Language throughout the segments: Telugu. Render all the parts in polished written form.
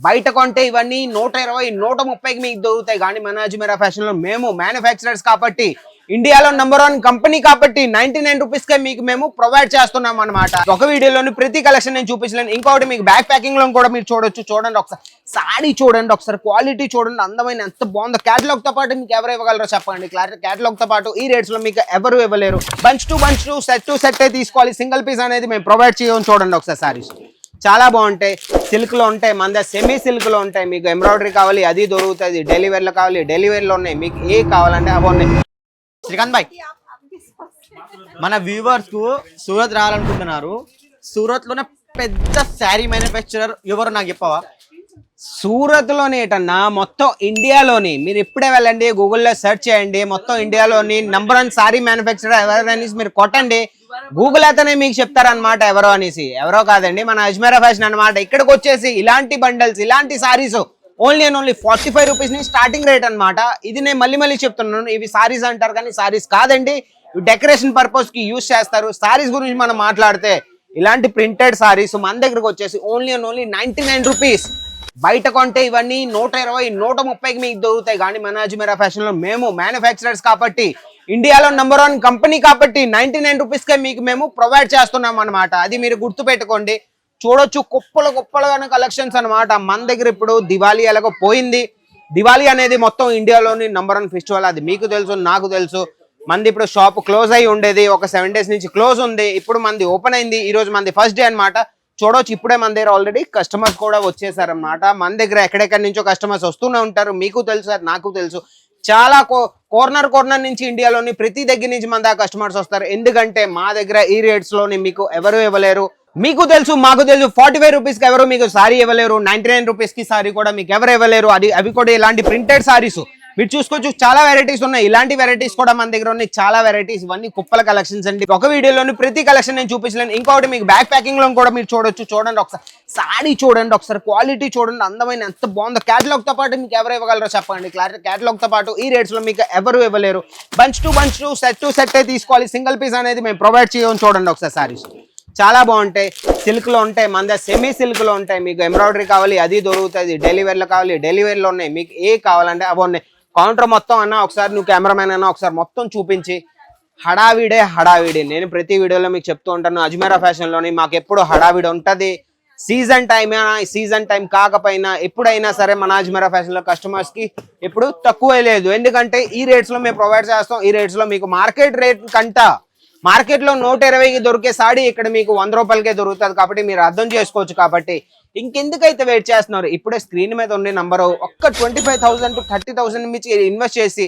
బయట కొంటే ఇవన్నీ 120, 130కి మీకు దొరుకుతాయి. కానీ మన అజ్మీరా ఫ్యాషన్ లో మేము మ్యానుఫ్యాక్చరర్స్ కాబట్టి, ఇండియాలో #1 కంపెనీ కాబట్టి 99 రూపీస్కే మీకు మేము ప్రొవైడ్ చేస్తున్నాం అనమాట. ఒక వీడియోలోని ప్రతి కలెక్షన్ నేను చూపించలేను. ఇంకొకటి మీకు బ్యాక్ ప్యాకింగ్ లో కూడా మీరు చూడొచ్చు. చూడండి ఒకసారి, సారీ చూడండి ఒకసారి, క్వాలిటీ చూడండి, అందమైన ఎంత బాగుందో. క్యాటలాగ్ తో పాటు మీకు ఎవరు ఇవ్వగలరో చెప్పండి. క్యాటలాగ్ తో పాటు ఈ రేట్స్ లో మీకు ఎవరు ఇవ్వలేరు. Bunch to set to set తీసుకోవాలి. సింగిల్ పీస్ అనేది మేము ప్రొవైడ్ చేయడం. చూడండి ఒకసారి సారీస్ చాలా బాగుంటాయి. సిల్క్ లో ఉంటాయి, మన సెమీ సిల్క్ లో ఉంటాయి. మీకు ఎంబ్రాయిడరీ కావాలి అది దొరుకుతుంది. డెలివరీలో కావాలి డెలివరీలో ఉన్నాయి. మీకు ఏ కావాలంటే అవి ఉన్నాయి. శ్రీకాంత్ భాయ్, మన వ్యూవర్స్ కు సూరత్ రావాలనుకుంటున్నారు. సూరత్ లోనే పెద్ద శారీ మ్యానుఫ్యాక్చరర్ ఎవరు నాకు చెప్పవా? సూరత్ లోనే ఏటన్నా, మొత్తం ఇండియాలోని మీరు ఇప్పుడే వెళ్ళండి, గూగుల్లో సెర్చ్ చేయండి. మొత్తం ఇండియాలోని #1 సారీ మ్యానుఫ్యాక్చరర్ ఎవరు అనేసి మీరు కొట్టండి. గూగుల్ అతనే మీకు చెప్తారనమాట ఎవరో అనేసి. ఎవరో కాదండి, మన అజ్మీరా ఫ్యాషన్ అనమాట. ఇక్కడికి వచ్చేసి ఇలాంటి బండల్స్, ఇలాంటి సారీస్ ఓన్లీ 45 రూపీస్ ని స్టార్టింగ్ రేట్ అనమాట. ఇది నేను మళ్ళీ చెప్తున్నాను, ఇవి సారీస్ అంటారు కానీ సారీస్ కాదండి. ఇవి డెకరేషన్ పర్పస్ కి యూజ్ చేస్తారు. సారీస్ గురించి మనం మాట్లాడితే ఇలాంటి ప్రింటెడ్ సారీస్ మన దగ్గరకు వచ్చేసి ఓన్లీ 99 రూపీస్. బయట కొంటే ఇవన్నీ 120, 130కి మీకు దొరుకుతాయి. కానీ మన అజ్మీరా ఫ్యాషన్ లో మేము మ్యానుఫ్యాక్చరర్స్ కాబట్టి, ఇండియాలో #1 కంపెనీ కాబట్టి 99 రూపీస్కే మీకు మేము ప్రొవైడ్ చేస్తున్నాం అనమాట. అది మీరు గుర్తు పెట్టుకోండి. చూడొచ్చు, కుప్పలుగానే కలెక్షన్స్ అనమాట. మన దగ్గర ఇప్పుడు దివాళీ ఎలాగో పోయింది. దివాళీ అనేది మొత్తం ఇండియాలోని #1 ఫెస్టివల్. అది మీకు తెలుసు, నాకు తెలుసు. మంది ఇప్పుడు షాప్ క్లోజ్ అయి ఉండేది, ఒక 7 డేస్ నుంచి క్లోజ్ ఉంది. ఇప్పుడు మంది ఓపెన్ అయింది. ఈ రోజు మంది ఫస్ట్ డే అనమాట. చూడొచ్చు, ఇప్పుడే మన దగ్గర ఆల్రెడీ కస్టమర్స్ కూడా వచ్చేసారనమాట. మన దగ్గర ఎక్కడెక్కడి నుంచో కస్టమర్స్ వస్తూనే ఉంటారు. మీకు తెలుసు, అది నాకు తెలుసు. చాలా కార్నర్ నుంచి ఇండియాలోని ప్రతి దగ్గర నుంచి మన దగ్గర కస్టమర్స్ వస్తారు. ఎందుకంటే మా దగ్గర ఈ రేట్స్ లోని మీకు ఎవరు ఇవ్వలేరు. మీకు తెలుసు, మాకు తెలుసు. 45 రూపీస్కి ఎవరు మీకు సారీ ఇవ్వలేరు. 99 రూపీస్కి సారీ కూడా మీకు ఎవరు ఇవ్వలేరు. అవి కూడా ఇలాంటి ప్రింటెడ్ సారీస్ మీరు చూసుకోవచ్చు. చాలా వెరైటీస్ ఉన్నాయి. ఇలాంటి వెరైటీస్ కూడా మన దగ్గర ఉన్నాయి. చాలా వెరైటీస్. ఇవన్నీ కుప్పల కలెక్షన్స్ అండి. ఒక వీడియోలోని ప్రతి కలెక్షన్ నేను చూపించలేను. ఇంకొకటి మీకు బ్యాక్ ప్యాకింగ్ లో కూడా మీరు చూడొచ్చు. చూడండి ఒకసారి, సారీ చూడండి ఒకసారి, క్వాలిటీ చూడండి, అందమైన ఎంత బాగుందో. క్యాటలాగ్ తో పాటు మీకు ఎవరు ఇవ్వగలరో చెప్పండి. క్యాటలాగ్ తో పాటు ఈ రేట్స్ లో మీకు ఎవరు ఇవ్వలేరు. బంచ్ టు సెట్ తీసుకోవాలి. సింగిల్ పీస్ అనేది మేము ప్రొవైడ్ చేయడం. చూడండి ఒకసారి సారీస్ చాలా బాగుంటాయి. సిల్క్ లో ఉంటాయి, మన సెమీ సిల్క్ లో ఉంటాయి. మీకు ఎంబ్రాయిడరీ కావాలి అది దొరుకుతుంది. డెలివరీలో కావాలి డెలివరీలో ఉన్నాయి. మీకు ఏ కావాలంటే అవి ఉన్నాయి. కౌంటర్ మొత్తం అన్న ఒకసారి నువ్వు కెమెరామెన్ అన్న ఒకసారి మొత్తం చూపించి. హడావిడి. నేను ప్రతి వీడియోలో మీకు చెప్తూ ఉంటాను, అజ్మీరా ఫ్యాషన్ లోని మాకు ఎప్పుడు హడావిడి ఉంటది. సీజన్ టైం సీజన్ టైం కాకపోయినా ఎప్పుడైనా సరే మన అజ్మీరా ఫ్యాషన్ లో కస్టమర్స్ కి ఎప్పుడు తక్కువ లేదు. ఎందుకంటే ఈ రేట్స్ లో మేము ప్రొవైడ్ చేస్తాం. ఈ రేట్స్ లో మీకు మార్కెట్ రేట్ కంటా, మార్కెట్ లో 120కి దొరికే సాడీ ఇక్కడ మీకు 100 రూపాయలకే దొరుకుతుంది. కాబట్టి మీరు అర్థం చేసుకోవచ్చు. కాబట్టి ఇంకెందుకైతే వెయిట్ చేస్తున్నారు, ఇప్పుడే స్క్రీన్ మీద ఉండే నంబరు ఒక్క 25,000 to 30,000 మించి ఇన్వెస్ట్ చేసి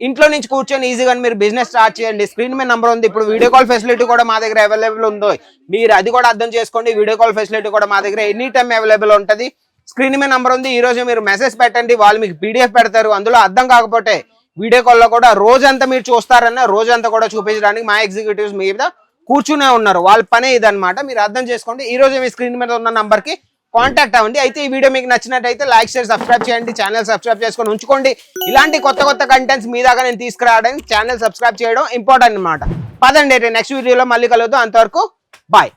ఇంట్లో నుంచి కూర్చొని ఈజీగా మీరు బిజినెస్ స్టార్ట్ చేయండి. స్క్రీన్ మీద నంబర్ ఉంది. ఇప్పుడు వీడియో కాల్ ఫెసిలిటీ కూడా మా దగ్గర అవైలబుల్ ఉందో, మీరు అది కూడా అర్థం చేసుకోండి. వీడియో కాల్ ఫెసిలిటీ కూడా మా దగ్గర ఎనీ టైం అవైలబుల్ ఉంటుంది. స్క్రీన్ మీద నంబర్ ఉంది. ఈ రోజు మీరు మెసేజ్ పెట్టండి, వాళ్ళు మీకు PDF పెడతారు. అందులో అర్థం కాకపోతే వీడియో కాల్లో కూడా రోజంతా మీరు చూస్తారన్న, రోజంతా కూడా చూపించడానికి మా ఎగ్జిక్యూటివ్స్ మీద కూర్చునే ఉన్నారు. వాళ్ళ పనే ఇదనమాట. మీరు అర్థం చేసుకోండి. ఈ రోజు మీ స్క్రీన్ మీద ఉన్న నంబర్ కి కాంటాక్ట్ అవ్వండి. అయితే ఈ వీడియో మీకు నచ్చినట్టయితే లైక్ షేర్ సబ్స్క్రైబ్ చేయండి. ఛానల్ సబ్స్క్రైబ్ చేసుకొని ఉంచుకోండి. ఇలాంటి కొత్త కంటెంట్స్ మీ దాకా నేను తీసుకురావడానికి ఛానల్ సబ్స్క్రైబ్ చేయడం ఇంపార్టెంట్ అనమాట. పదండి, నెక్స్ట్ వీడియోలో మళ్ళీ కలుద్దాం. అంతవరకు బాయ్.